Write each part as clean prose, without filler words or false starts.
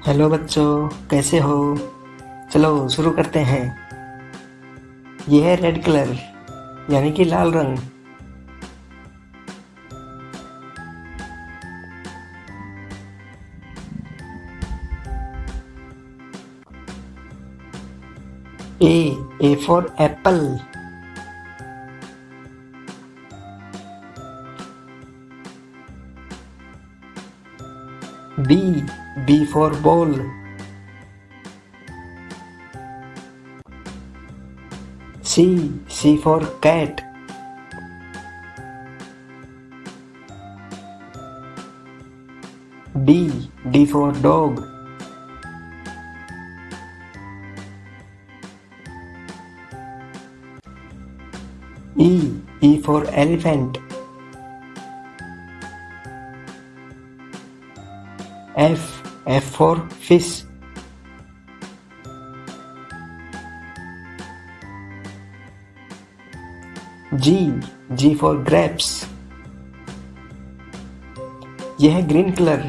Hello बच्चों, कैसे हो? चलो शुरू करते हैं। ये है रेड कलर यानी कि लाल रंग। A for apple. B for ball. C for cat. D for dog. E for elephant. F for fish. G for grapes. यह है ग्रीन कलर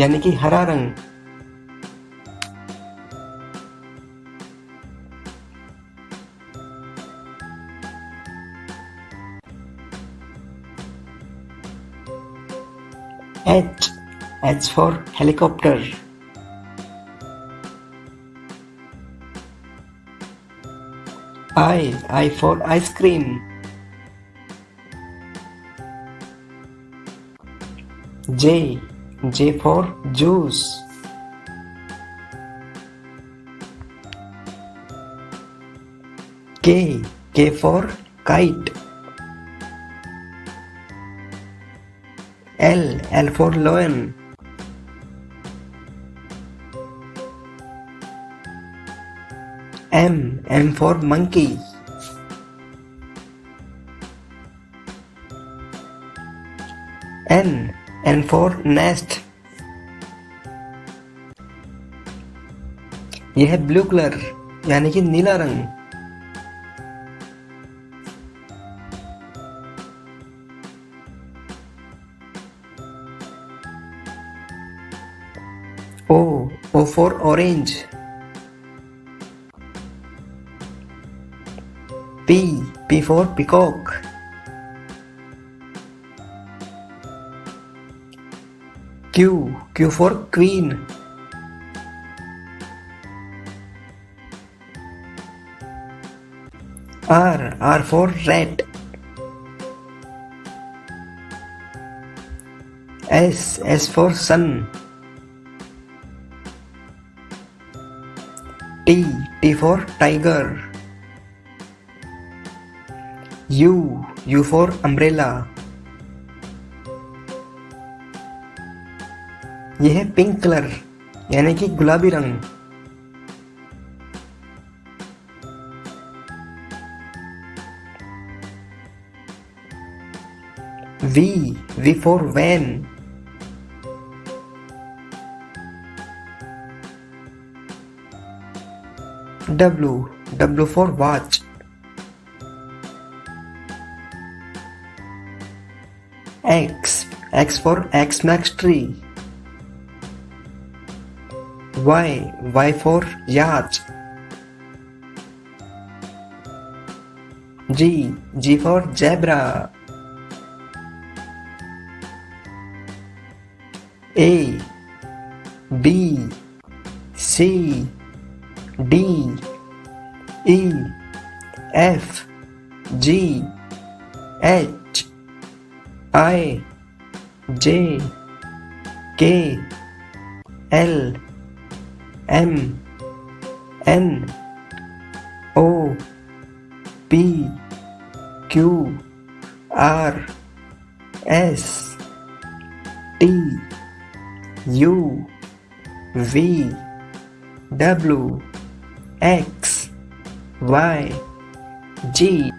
यानी कि हरा रंग। H for helicopter. I for ice cream. J for juice. K for kite. L for lion. M for monkey. N for nest. यह है blue colour यानी कि नीला रंग। O for orange. P for peacock. Q for queen. R for rat. S for sun. T for tiger. U for umbrella. यह है pink colour यानी कि गुलाबी रंग। V for van. W for watch. X for Xmas tree. Y for yacht. G for zebra. A B C D E F G H I J K L M N O P Q R S T U V W X Y G